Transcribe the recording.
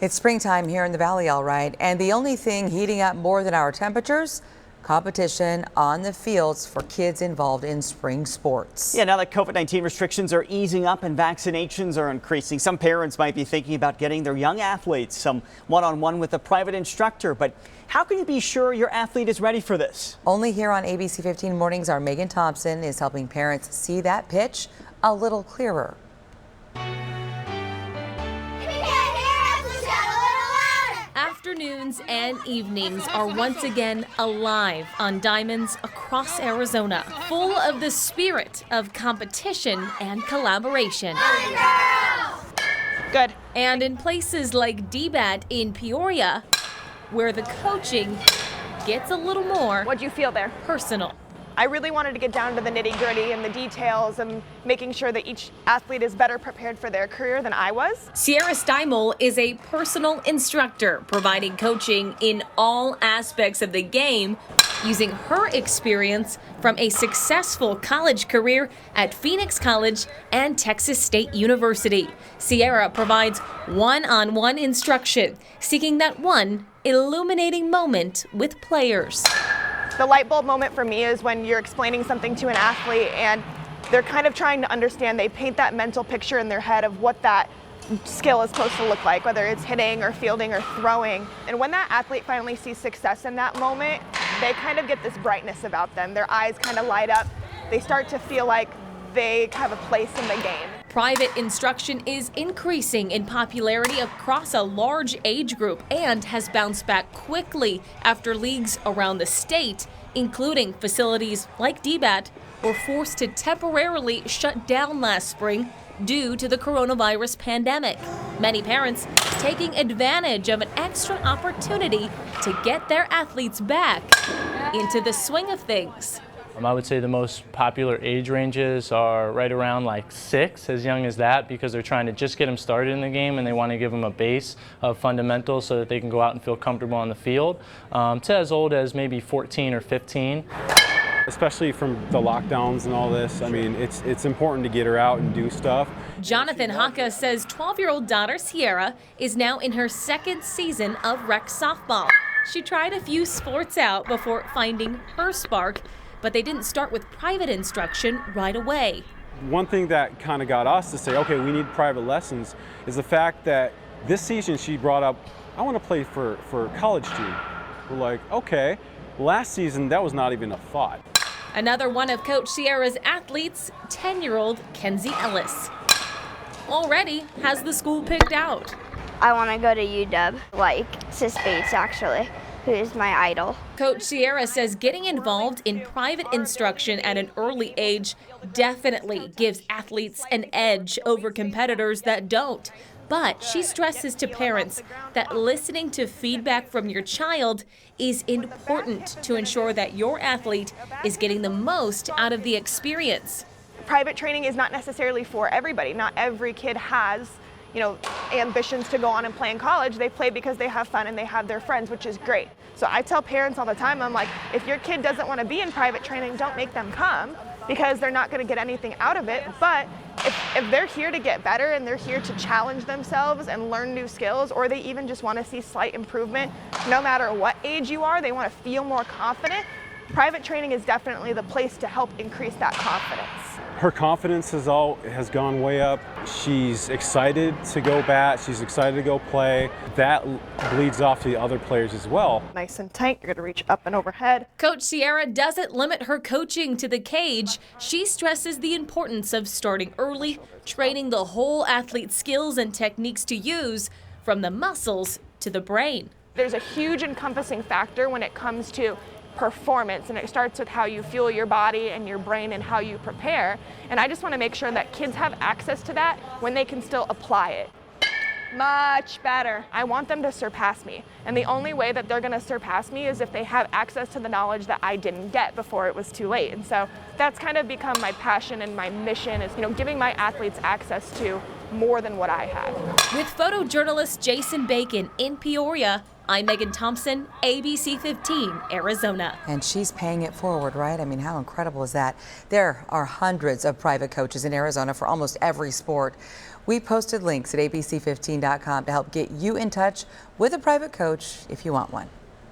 It's springtime here in the Valley, all right. And the only thing heating up more than our temperatures, competition on the fields for kids involved in spring sports. Yeah, now that COVID-19 restrictions are easing up and vaccinations are increasing, some parents might be thinking about getting their young athletes some one-on-one with a private instructor. But how can you be sure your athlete is ready for this? Only here on ABC 15 Mornings, our Megan Thompson is helping parents see that pitch a little clearer. Afternoons and evenings are once again alive on diamonds across Arizona, full of the spirit of competition and collaboration. Good. And in places like DBAT in Peoria, where the coaching gets a little more What'd you feel there? personal. I really wanted to get down to the nitty-gritty and the details and making sure that each athlete is better prepared for their career than I was. Sierra Steimel is a personal instructor providing coaching in all aspects of the game, using her experience from a successful college career at Phoenix College and Texas State University. Sierra provides one-on-one instruction, seeking that one illuminating moment with players. The light bulb moment for me is when you're explaining something to an athlete and they're kind of trying to understand. They paint that mental picture in their head of what that skill is supposed to look like, whether it's hitting or fielding or throwing. And when that athlete finally sees success in that moment, they kind of get this brightness about them. Their eyes kind of light up. They start to feel like they have a place in the game. Private instruction is increasing in popularity across a large age group and has bounced back quickly after leagues around the state, including facilities like DBAT, were forced to temporarily shut down last spring due to the coronavirus pandemic. Many parents taking advantage of an extra opportunity to get their athletes back into the swing of things. I would say the most popular age ranges are right around like 6, as young as that, because they're trying to just get them started in the game and they want to give them a base of fundamentals so that they can go out and feel comfortable on the field, to as old as maybe 14 or 15. Especially from the lockdowns and all this, I mean, it's important to get her out and do stuff. Jonathan Haka says 12-year-old daughter Sierra is now in her second season of rec softball. She tried a few sports out before finding her spark, but they didn't start with private instruction right away. One thing that kind of got us to say, okay, we need private lessons, is the fact that this season she brought up, I want to play for college team. We're like, okay. Last season, that was not even a thought. Another one of Coach Sierra's athletes, 10-year-old Kenzie Ellis, already has the school picked out. I want to go to UW, like Sis Bates actually, who is my idol. Coach Sierra says getting involved in private instruction at an early age definitely gives athletes an edge over competitors that don't. But she stresses to parents that listening to feedback from your child is important to ensure that your athlete is getting the most out of the experience. Private training is not necessarily for everybody. Not every kid has, ambitions to go on and play in college. They play because they have fun and they have their friends, which is great. So I tell parents all the time, I'm like, if your kid doesn't want to be in private training, don't make them come, because they're not going to get anything out of it. But if they're here to get better and they're here to challenge themselves and learn new skills, or they even just want to see slight improvement, no matter what age you are, they want to feel more confident, private training is definitely the place to help increase that confidence. Her confidence has gone way up. She's excited to go bat. She's excited to go play. That bleeds off to the other players as well. Nice and tight. You're going to reach up and overhead. Coach Sierra doesn't limit her coaching to the cage. She stresses the importance of starting early, training the whole athlete's skills and techniques to use, from the muscles to the brain. There's a huge encompassing factor when it comes to performance, and it starts with how you fuel your body and your brain and how you prepare. And I just want to make sure that kids have access to that when they can still apply it. Much better. I want them to surpass me. And the only way that they're going to surpass me is if they have access to the knowledge that I didn't get before it was too late. And so that's kind of become my passion and my mission, is, giving my athletes access to more than what I had. With photojournalist Jason Bacon in Peoria, I'm Megan Thompson, ABC 15, Arizona. And she's paying it forward, right? I mean, how incredible is that? There are hundreds of private coaches in Arizona for almost every sport. We posted links at abc15.com to help get you in touch with a private coach if you want one.